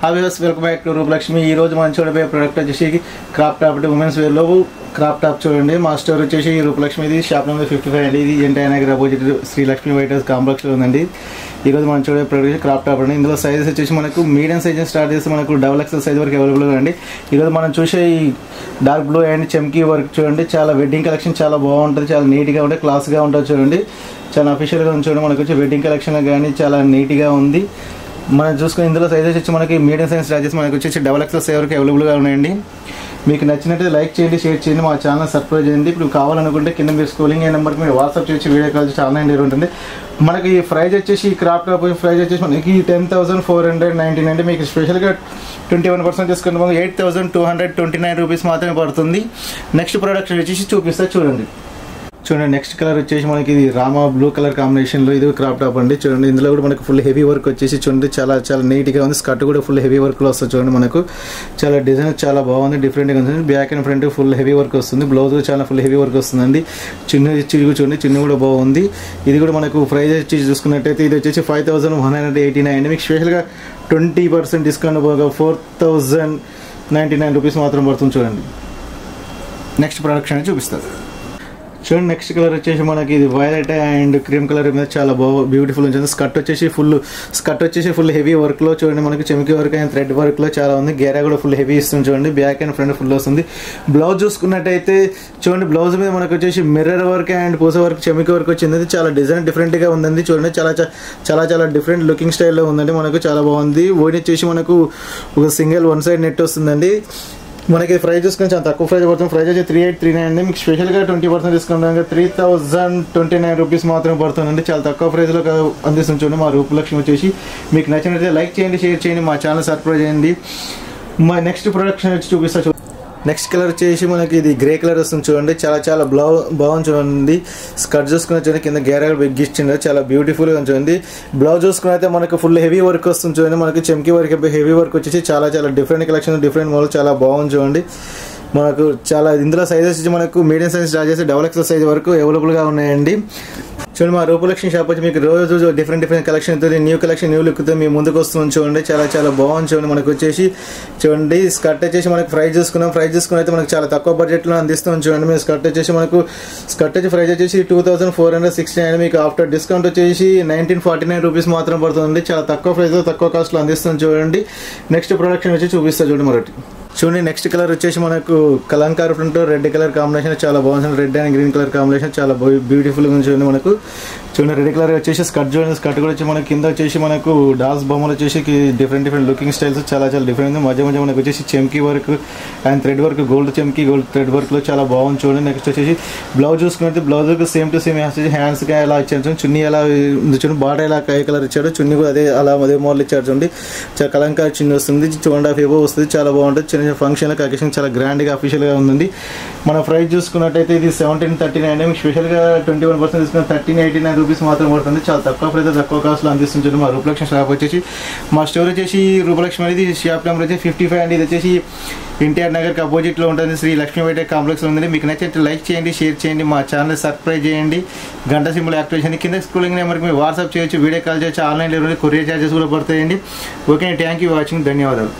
Welcome back to Rupalakshmi. ఈ రోజు మనం చూడబోయే ప్రోడక్ట్ వచ్చేసి క్రాప్ టాప్ అంటే ఉమెన్స్ వేర్లో క్రాప్ టాప్ చూడండి. మా స్టోర్ వచ్చేసి రూపలక్ష్మిది షాప్ నెంబర్ 55 అండి. ఇది NTR Nagar opposite Sri Lakshmi white house కాంప్లెక్స్లో ఉందండి. ఈ రోజు మనం చూడే ప్రోడక్ట్ క్రాప్ టాప్ అండి. ఇందులో సైజెస్ వచ్చేసి మనకు మీడియం సైజ్ స్టార్ట్ చేస్తే మనకు XXL సైజ్ వరకు అవైలబుల్గా అండి. ఈరోజు మనం చూసే ఈ డార్క్ బ్లూ అండ్ చెమ్కీ వర్క్ చూడండి. చాలా వెడ్డింగ్ కలెక్షన్ చాలా బాగుంటుంది, చాలా నీట్గా ఉంటుంది, క్లాస్గా ఉంటుంది చూడండి. చాలా అఫీషియల్గా ఉంది చూడండి. మనకు వచ్చి వెడ్డింగ్ కలెక్షన్ కానీ చాలా నీట్గా ఉంది. మనం చూసుకుని ఇందులో సైజెస్ వచ్చి మనకి మీడియం సైజ్ స్టార్ట్ మనకి వచ్చేసి XXL సైజ్ వరకు అవైలబుల్గా ఉన్నాయండి. మీకు నచ్చినట్టు లైక్ చేయండి, షేర్ చేయండి, మా ఛానల్ సబ్స్క్రైబ్ చేయండి. ఇప్పుడు కావాలనుకుంటే కింద మీరు స్క్రోలింగ్ అయ్యే నెంబర్కి మీరు వాట్సాప్ చేసి వీడియో కాల్ చేసి ఆన్లైన్ డెలివరీ ఉంటుంది. మనకి ప్రైస్ వచ్చేసి క్రాప్ టాప్ ప్రైస్ వచ్చేసి మనకి 10,499 అంటే మీకు స్పెషల్గా 21% డిస్కౌంట్ 8,229 రూపీస్ మాత్రమే పడుతుంది. నెక్స్ట్ ప్రోడక్ట్ వచ్చేసి చూపిస్తా చూడండి. నెక్స్ట్ కలర్ వచ్చేసి మనకి ఇది రామా బ్లూ కలర్ కాంబినేషన్లో ఇది క్రాప్ టాప్ అండి. చూడండి ఇందులో కూడా మనకు ఫుల్ హెవీ వర్క్ వచ్చేసి చూడండి చాలా చాలా నీట్గా ఉంది. స్కర్ట్ కూడా ఫుల్ హెవీ వర్క్లో వస్తుంది చూడండి. మనకు చాలా డిజైన్ చాలా బాగుంది, డిఫరెంట్గా ఉంది. Back and front full heavy work వస్తుంది. బ్లౌజ్ చాలా ఫుల్ హెవీ వర్క్ వస్తుందండి. చిన్న చూడండి, చిన్న కూడా బాగుంది. ఇది కూడా మనకు ప్రైస్ వచ్చి చూసుకున్నట్టయితే ఇది వచ్చేసి 5,189 అండి. మీకు స్పెషల్గా 20% డిస్కౌంట్ పోగా 4,099 రూపీస్ మాత్రం పడుతుంది చూడండి. నెక్స్ట్ ప్రోడక్ట్ అనేది చూపిస్తారు చూడండి. నెక్స్ట్ కలర్ వచ్చేసి మనకి ఇది వైలెట్ అండ్ క్రీమ్ కలర్ మీద చాలా బ్యూటిఫుల్ ఉంటుంది. స్కర్ట్ వచ్చేసి ఫుల్ హెవీ వర్క్లో చూడండి. మనకి చెమికి వర్క్ అండ్ థ్రెడ్ వర్క్లో చాలా ఉంది. గేరా కూడా ఫుల్ హెవీ ఇస్తుంది చూడండి. బ్యాక్ అండ్ ఫ్రంట్ ఫుల్ వస్తుంది. బ్లౌజ్ చూసుకున్నట్టయితే చూడండి, బ్లౌజ్ మీద మనకు వచ్చేసి మిర్రర్ వర్క్ అండ్ పూస వర్క్ చెమికి వర్క్ వచ్చింది. చాలా డిజైన్ డిఫరెంట్గా ఉందండి చూడండి. చాలా డిఫరెంట్ లుకింగ్ స్టైల్లో ఉందండి. మనకు చాలా బాగుంది. ఓడి వచ్చేసి మనకు ఒక సింగిల్ వన్ సైడ్ నెట్ వస్తుందండి. మనకి ప్రైస్ చూసుకొని చాలా తక్కువ ప్రైస్ పడుతుంది. ప్రైస్ వచ్చి 3,839 అండి. మీకు స్పెషల్గా 20% డిస్కౌంట్ 3,029 రూపీస్ మాత్రమే పడుతుందండి. చాలా తక్కువ ప్రైస్లో అందిస్తుంది చూడండి. మా రూపలక్ష్మి వచ్చేసి మీకు నచ్చినట్లయితే లైక్ చేయండి, షేర్ చేయండి, మా ఛానల్ సబ్స్క్రైబ్ చేయండి. మా నెక్స్ట్ ప్రొడక్షన్ వచ్చి చూపిస్తా. నెక్స్ట్ కలర్ వచ్చేసి మనకి ఇది గ్రే కలర్ వస్తుంది చూడండి. చాలా బాగుంది చూడండి. స్కర్ట్ చూసుకుని చూడండి, కింద గేరా బిగ్గిచ్చింది, చాలా బ్యూటిఫుల్గా చూడండి. బ్లౌజ్ చూసుకుని అయితే మనకు ఫుల్ హెవీ వర్క్ వస్తుంది చూడండి. మనకి చెమ్కి వర్క్ హెవీ వర్క్ వచ్చేసి చాలా డిఫరెంట్ కలెక్షన్, డిఫరెంట్ మోడల్ చాలా బాగుంది చూడండి. మనకు చాలా ఇందులో సైజెస్ వచ్చి మనకు మీడియం సైజ్ స్టార్ట్ చేసి XXL సైజ్ వరకు అవైలబుల్గా ఉన్నాయండి. చూడండి మా రూపలక్ష్మి షాప్ వచ్చి మీకు రోజు డిఫరెంట్ కలెక్షన్ అవుతుంది. న్యూ కలెక్షన్ న్యూ లుక్తో మీ ముందుకు వస్తుంది చూడండి. చాలా బాగుంది చూడండి. మనకు వచ్చేసి చూడండి స్కర్ట్ వచ్చేసి మనకు ప్రైస్ చూసుకుని అయితే మనకు చాలా తక్కువ బడ్జెట్లో అందిస్తుంది చూడండి. మీరు స్కర్ట్ వచ్చి ప్రైస్ వచ్చేసి 2,469 మీకు ఆఫ్టర్ డిస్కౌంట్ వచ్చేసి 1,949 రూపీస్ మాత్రం పడుతుంది. చాలా తక్కువ ప్రైస్లో తక్కువ కాస్ట్లో అందిస్తుంది చూడండి. నెక్స్ట్ ప్రొడక్షన్ వచ్చి చూపిస్తా చూడండి. మరొకటి చూడండి. నెక్స్ట్ కలర్ వచ్చేసి మనకు kalamkari print red colour combination చాలా బాగుంది. Red and green colour combination చాలా బ్యూటిఫుల్గా ఉంది చూడండి. మనకు చూడండి రెడ్ కలర్ వచ్చేసి స్కర్ట్ చూడండి. స్కర్ట్ కూడా వచ్చి మనకి కింద వచ్చేసి మనకు డాల్స్ బొమ్మలు వచ్చేసి డిఫరెంట్ లుకింగ్ స్టైల్స్ చాలా డిఫరెంట్ ఉంది. మధ్య మనకు వచ్చేసి చెమ్కీ work and thread work, gold చెమ్కీ గోల్డ్ థ్రెడ్ వర్క్లో చాలా బాగుంది చూడండి. నెక్స్ట్ వచ్చేసి బ్లౌజ్ చూసుకుంటే బ్లౌజ్ సేమ్ టు సేమ్ వచ్చేసి హ్యాండ్స్కి ఎలా ఇచ్చారు చూడండి. చున్నీ ఎలా ఉంది చూడండి. బార్డర్ ఎలా ఏ కలర్ ఇచ్చాడు, చున్నీ కూడా అదే మోడల్ ఇచ్చారు చూడండి. చాలా కలంకారీ చున్నీ వస్తుంది. 2.5 ఎబో వస్తుంది. చాలా బాగుంటుంది. చిన్న ఫంక్షన్ అకేషన్ చాలా గ్రాండ్గా అఫీషియల్గా ఉందండి. మన ప్రైస్ చూసుకున్నట్టయితే ఇది 1,739 మీకు స్పెషల్గా 21% తీసుకున్న 1,389 రూపీస్ మాత్రం పడుతుంది. చాలా తక్కువ ప్రైస్ తక్కువ కాస్ట్లో అందిస్తుంది మా రూపలక్ష్మి షాప్ వచ్చేసి. మా స్టోర్ వచ్చేసి రూపలక్ష్మి అనేది షాప్ నెంబర్ వచ్చి 55 అండి. ఇది వచ్చేసి ఎన్టీఆర్ నగర్కి అపోజిట్లో ఉంటుంది, శ్రీ లక్ష్మీ వైట్ కాంప్లెక్స్ ఉందండి. మీకు నచ్చితే లైక్ చేయండి, షేర్ చేయండి, మా ఛానల్ సబ్స్క్రైబ్ చేయండి, గంట సింబల్ యాక్టివేట్ చేయండి. కింద స్క్రోలింగ్ నెంబర్కి మీరు వాట్సాప్ చేయొచ్చు, వీడియో కాల్ చేయొచ్చు, ఆన్లైన్ డెలివరీ కొరియర్ ఛార్జెస్ కూడా పడతాయండి. ఓకే, థ్యాంక్ యూ వాచింగ్, ధన్యవాదాలు.